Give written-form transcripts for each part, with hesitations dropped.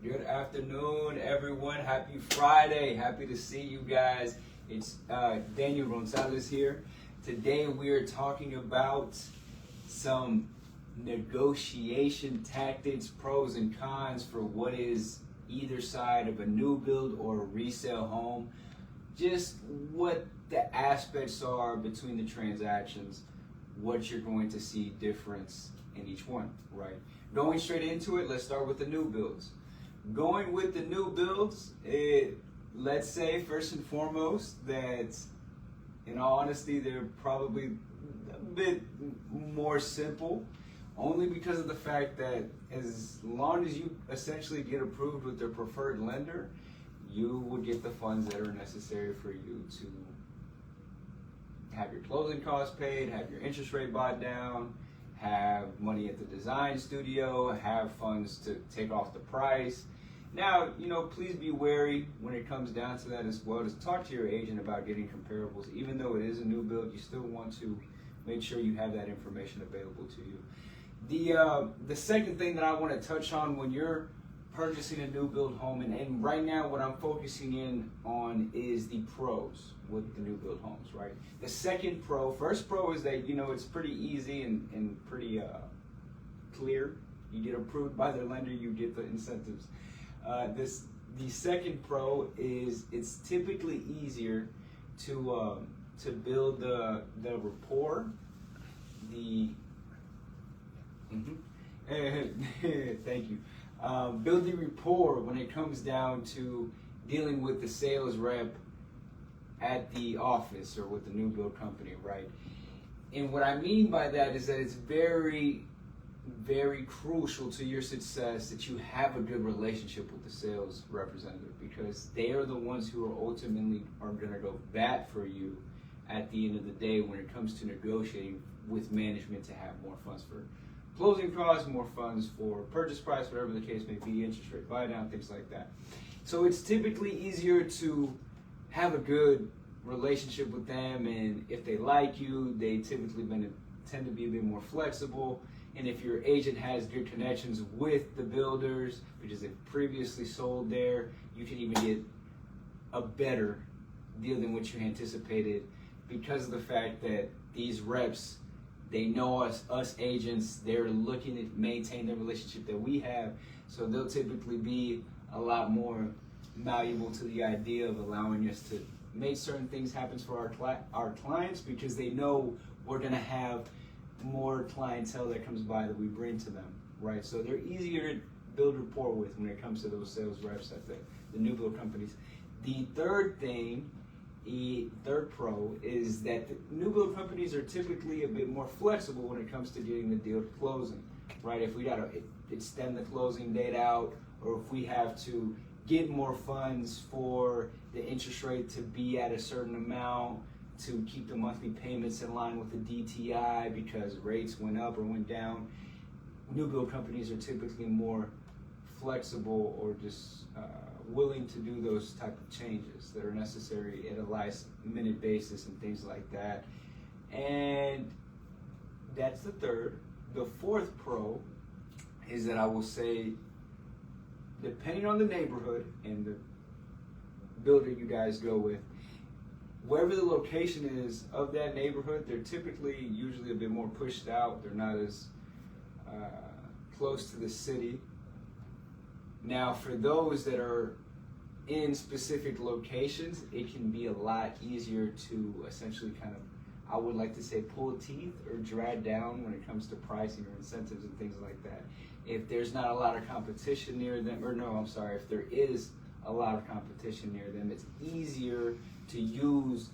Good afternoon, everyone. Happy Friday. Happy to see you guys. It's Daniel Gonzalez here. Today we are talking about some negotiation tactics, pros and cons for what is either side of a new build or a resale home. Just what the aspects are between the transactions, what you're going to see difference in each one, right? Going straight into it, let's start with the new builds. Going with the new builds, let's say first and foremost that, in all honesty, they're probably a bit more simple, only because of the fact that as long as you essentially get approved with their preferred lender, you will get the funds that are necessary for you to have your closing costs paid, have your interest rate bought down, have money at the design studio, have funds to take off the price. Now, please be wary when it comes down to that as well. Just talk to your agent about getting comparables. Even though it is a new build, you still want to make sure you have that information available to you. The second thing that I want to touch on when you're purchasing a new build home, and right now what I'm focusing in on is the pros with the new build homes, right? The second pro, first pro is that, it's pretty easy and pretty clear. You get approved by their lender, you get the incentives. The second pro is it's typically easier to build the rapport, thank you. Build the rapport when it comes down to dealing with the sales rep at the office or with the new build company, right? And what I mean by that is that it's very, very crucial to your success that you have a good relationship with the sales representative, because they are the ones who are ultimately going to go bat for you at the end of the day when it comes to negotiating with management to have more funds for closing costs, more funds for purchase price, whatever the case may be, interest rate buy down, things like that. So it's typically easier to have a good relationship with them, and if they like you, they typically tend to be a bit more flexible. And if your agent has good connections with the builders because they've previously sold there, you can even get a better deal than what you anticipated, because of the fact that these reps, they know us agents, they're looking to maintain the relationship that we have, so they'll typically be a lot more malleable to the idea of allowing us to make certain things happen for our clients, because they know we're going to have more clientele that comes by that we bring to them, right? So they're easier to build rapport with when it comes to those sales reps at the new build companies. The third pro is that the new build companies are typically a bit more flexible when it comes to getting the deal closing, right? If we got to extend the closing date out, or if we have to get more funds for the interest rate to be at a certain amount to keep the monthly payments in line with the DTI because rates went up or went down, new build companies are typically more flexible or just willing to do those type of changes that are necessary at a last minute basis and things like that. And that's the third. The fourth pro is that I will say, depending on the neighborhood and the builder you guys go with, wherever the location is of that neighborhood, they're typically usually a bit more pushed out. They're not as close to the city. Now, for those that are in specific locations, it can be a lot easier to essentially kind of, I would like to say, pull teeth or drag down when it comes to pricing or incentives and things like that. If there's not a lot of competition near them, if there is a lot of competition near them, it's easier to use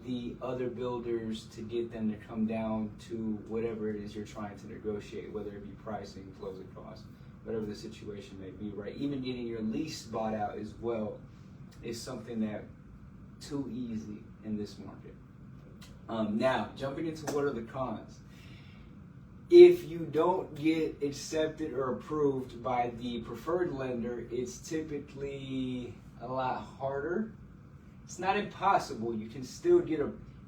the other builders to get them to come down to whatever it is you're trying to negotiate, whether it be pricing, closing costs, whatever the situation may be, right? Even getting your lease bought out as well is something that too easy in this market. Now, jumping into what are the cons. If you don't get accepted or approved by the preferred lender, it's typically a lot harder. It's not impossible. You can still get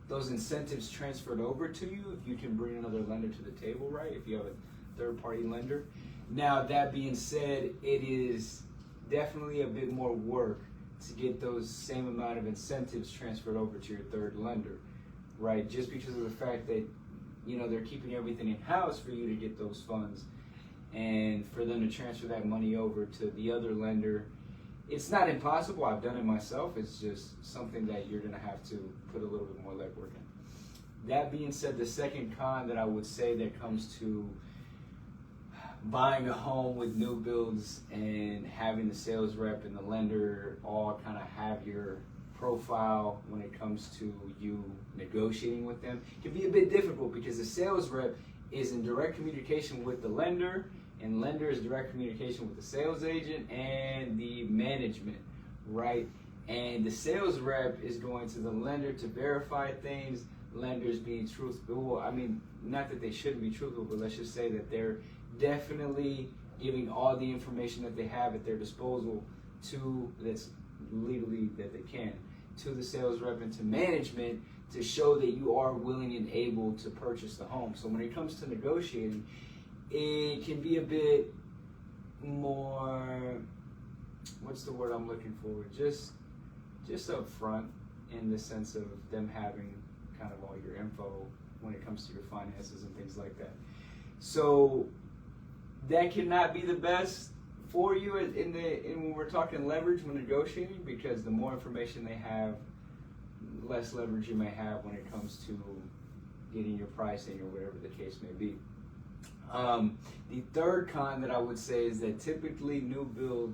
those incentives transferred over to you if you can bring another lender to the table, right? If you have a third-party lender. Now, that being said, it is definitely a bit more work to get those same amount of incentives transferred over to your third lender, right? Just because of the fact that, you know, they're keeping everything in-house for you to get those funds, and for them to transfer that money over to the other lender, it's not impossible. I've done it myself. It's just something that you're going to have to put a little bit more legwork in. That being said, the second con that I would say that comes to buying a home with new builds and having the sales rep and the lender all kind of have your profile when it comes to you negotiating with them can be a bit difficult, because the sales rep is in direct communication with the lender, and lender is direct communication with the sales agent and the management, right? And the sales rep is going to the lender to verify things. Lenders being truthful. Well, I mean, not that they shouldn't be truthful, but let's just say that they're definitely giving all the information that they have at their disposal to, that's legally that they can, to the sales rep and to management, to show that you are willing and able to purchase the home. So when it comes to negotiating, it can be a bit more, what's the word I'm looking for? Just upfront, in the sense of them having kind of all your info when it comes to your finances and things like that. So that cannot be the best for you in when we're talking leverage when negotiating, because the more information they have, less leverage you may have when it comes to getting your pricing or whatever the case may be. The third con that I would say is that typically new build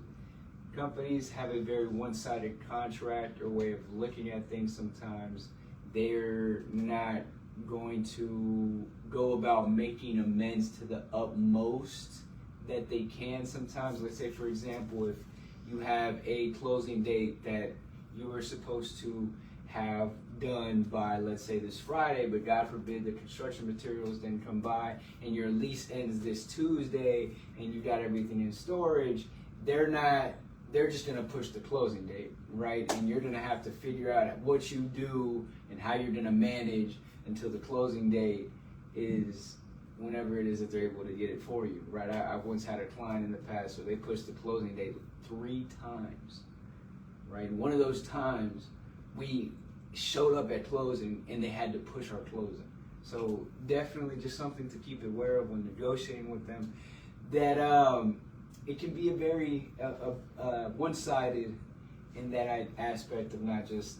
companies have a very one-sided contract or way of looking at things sometimes. They're not going to go about making amends to the utmost that they can sometimes. Let's say, for example, if you have a closing date that you were supposed to have done by, let's say, this Friday, but God forbid the construction materials didn't come by and your lease ends this Tuesday and you got everything in storage, they're just going to push the closing date, right? And you're going to have to figure out what you do and how you're going to manage until the closing date is whenever it is that they're able to get it for you, right? I've once had a client in the past where they pushed the closing date 3 times, right? One of those times we showed up at closing and they had to push our closing. So definitely just something to keep aware of when negotiating with them, that it can be a very one-sided in that aspect of not just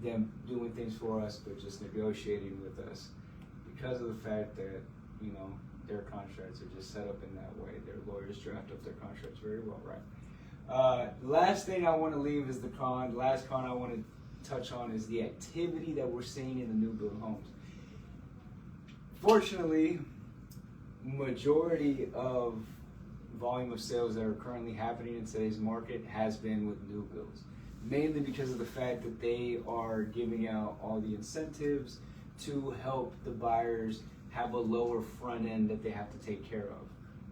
them doing things for us, but just negotiating with us, because of the fact that, you know, their contracts are just set up in that way. Their lawyers draft up their contracts very well, right? Last thing I want to leave is the con. The last con I want to touch on is the activity that we're seeing in the new build homes. Fortunately, majority of volume of sales that are currently happening in today's market has been with new builds, mainly because of the fact that they are giving out all the incentives to help the buyers have a lower front end that they have to take care of,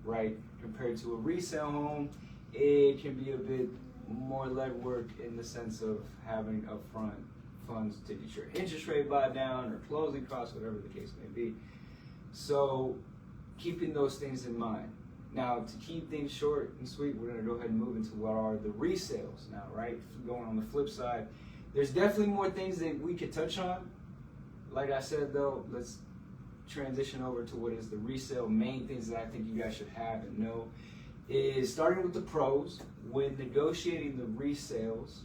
right? Compared to a resale home, it can be a bit more legwork in the sense of having upfront funds to get your interest rate bought down or closing costs, whatever the case may be. So keeping those things in mind. Now, to keep things short and sweet, we're going to go ahead and move into what are the resales now, right? Going on the flip side, there's definitely more things that we could touch on. Like I said, though, let's transition over to what is the resale. Main things that I think you guys should have and know is, starting with the pros. When negotiating the resales,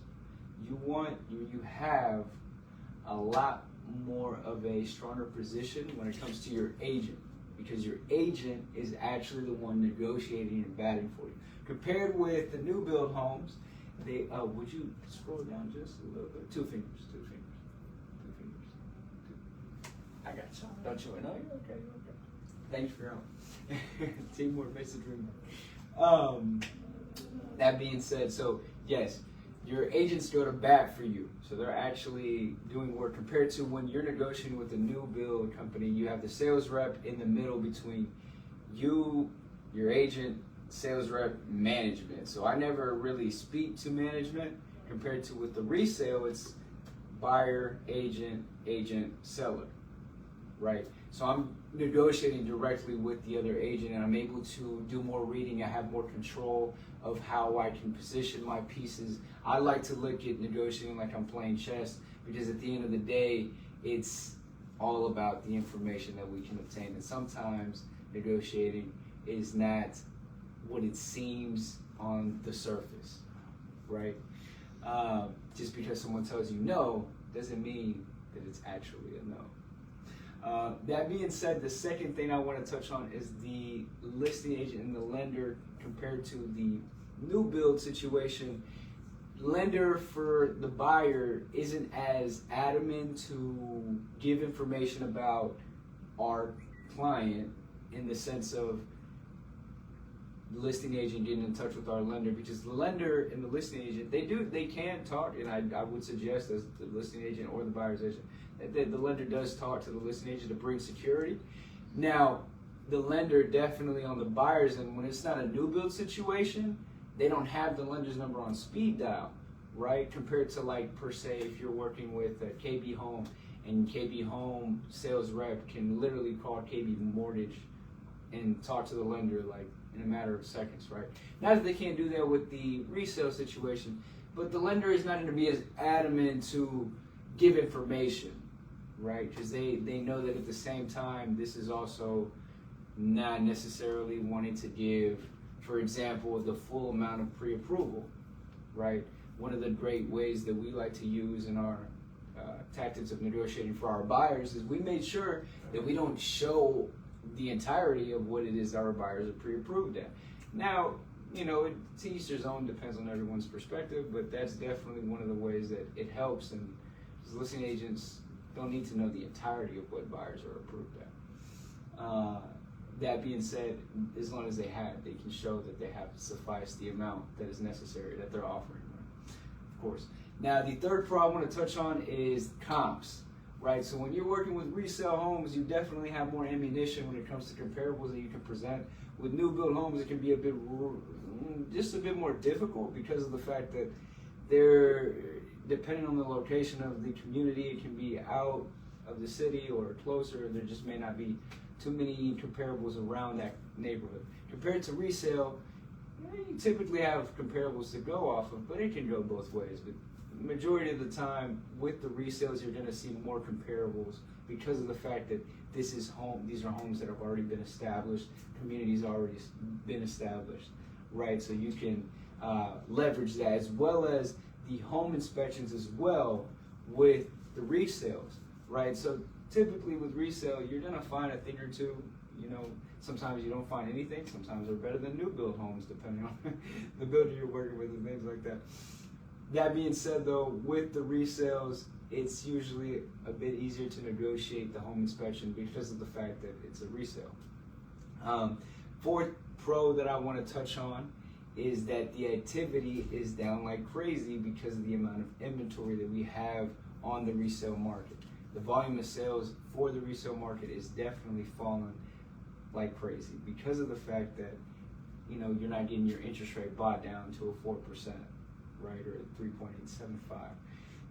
you have a lot more of a stronger position when it comes to your agent, because your agent is actually the one negotiating and batting for you. Compared with the new build homes, they would you scroll down just a little bit? Two fingers. I got you. Don't you know? Okay. Thanks for your help. Teamwork makes the dream work. That being said, so yes, your agents go to bat for you. So they're actually doing work, compared to when you're negotiating with a new build company. You have the sales rep in the middle between you, your agent, sales rep, management. So I never really speak to management, compared to with the resale, it's buyer, agent, seller. right? So I'm negotiating directly with the other agent, and I'm able to do more reading. I have more control of how I can position my pieces. I like to look at negotiating like I'm playing chess, because at the end of the day, it's all about the information that we can obtain. And sometimes negotiating is not what it seems on the surface, right? Just because someone tells you no doesn't mean that it's actually a no. That being said, the second thing I want to touch on is the listing agent and the lender compared to the new build situation. Lender for the buyer isn't as adamant to give information about our client in the sense of the listing agent getting in touch with our lender, because the lender and the listing agent, they can talk, and I would suggest as the listing agent or the buyer's agent that the lender does talk to the listing agent to bring security. Now, the lender definitely on the buyer's end, when it's not a new build situation, they don't have the lender's number on speed dial, right? Compared to, like, per se, if you're working with a KB Home, and KB Home sales rep can literally call KB Mortgage and talk to the lender like in a matter of seconds, right? Not that they can't do that with the resale situation, but the lender is not going to be as adamant to give information, right? Because they know that at the same time, this is also not necessarily wanting to give, for example, the full amount of pre-approval, right? One of the great ways that we like to use in our tactics of negotiating for our buyers is we made sure that we don't show the entirety of what it is our buyers are pre-approved at. Now, you know, to each their own, depends on everyone's perspective, but that's definitely one of the ways that it helps, and listing agents don't need to know the entirety of what buyers are approved at. That being said, as long as they can show that they have sufficed the amount that is necessary that they're offering, right? Of course. Now, the third pro I want to touch on is comps, right? So when you're working with resale homes, you definitely have more ammunition when it comes to comparables that you can present. With new build homes, it can be just a bit more difficult because of the fact that they're, depending on the location of the community, it can be out of the city or closer. There just may not be too many comparables around that neighborhood. Compared to resale, you typically have comparables to go off of, but it can go both ways. But the majority of the time with the resales, you're going to see more comparables because of the fact that these are homes that have already been established, communities already been established, right? So you can leverage that, as well as the home inspections as well with the resales, right? So typically with resale, you're going to find a thing or two. You know, sometimes you don't find anything. Sometimes they're better than new build homes, depending on the builder you're working with and things like that. That being said, though, with the resales, it's usually a bit easier to negotiate the home inspection because of the fact that it's a resale. Fourth pro that I want to touch on is that the activity is down like crazy because of the amount of inventory that we have on the resale market. The volume of sales for the resale market is definitely falling like crazy because of the fact that, you know, you're not getting your interest rate bought down to a 4%, right, or 3.875,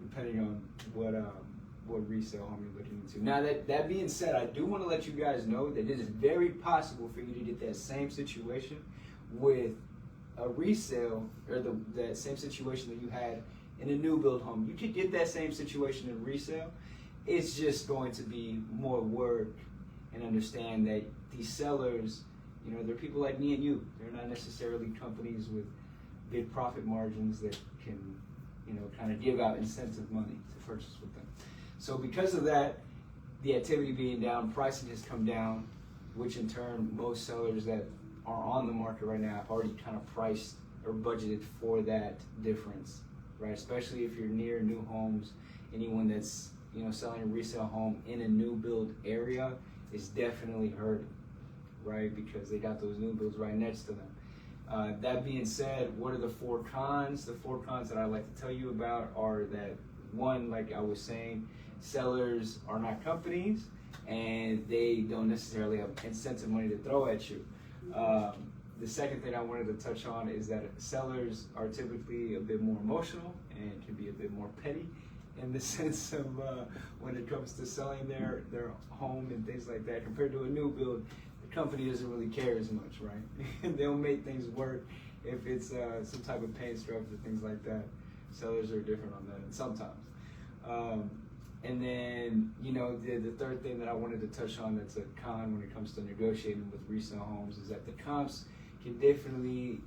depending on what resale home you're looking into. Now, that being said, I do want to let you guys know that it is very possible for you to get that same situation with a resale, or that same situation that you had in a new build home. You could get that same situation in resale. It's just going to be more work, and understand that these sellers, you know, they're people like me and you. They're not necessarily companies with big profit margins that can, you know, kind of give out incentive money to purchase with them. So because of that, the activity being down, pricing has come down, which in turn, most sellers that are on the market right now have already kind of priced or budgeted for that difference, right? Especially if you're near new homes. Anyone that's, you know, selling a resale home in a new build area is definitely hurting, right? Because they got those new builds right next to them. That being said, what are the four cons? The four cons that I like to tell you about are that, one, like I was saying, sellers are not companies and they don't necessarily have incentive money to throw at you. The second thing I wanted to touch on is that sellers are typically a bit more emotional and can be a bit more petty in the sense of when it comes to selling their home and things like that. Compared to a new build, the company doesn't really care as much, right? They'll make things work if it's some type of paint strokes or things like that. Sellers are different on that, and sometimes. And then, you know, the third thing that I wanted to touch on that's a con when it comes to negotiating with resale homes is that the comps can definitely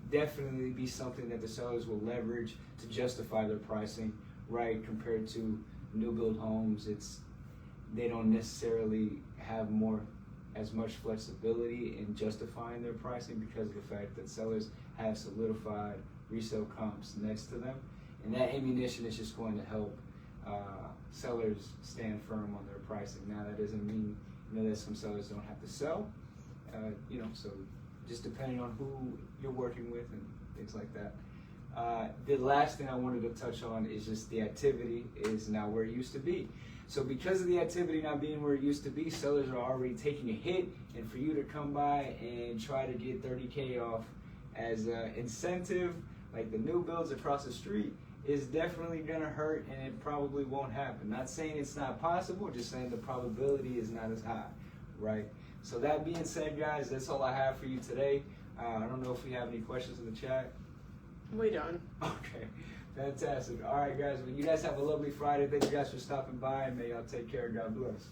be something that the sellers will leverage to justify their pricing, right? Compared to new build homes, they don't necessarily have as much flexibility in justifying their pricing because of the fact that sellers have solidified resale comps next to them, and that ammunition is just going to help sellers stand firm on their pricing. Now that doesn't mean, you know, that some sellers don't have to sell, you know, so just depending on who you're working with and things like that. The last thing I wanted to touch on is just the activity is now where it used to be. So because of the activity not being where it used to be, sellers are already taking a hit, and for you to come by and try to get 30K off as an incentive, like the new builds across the street, is definitely gonna hurt, and it probably won't happen. Not saying it's not possible, just saying the probability is not as high, right? So that being said, guys, that's all I have for you today. I don't know if we have any questions in the chat. We don't. Okay, fantastic. All right, guys, well, you guys have a lovely Friday. Thank you guys for stopping by, and may y'all take care. God bless.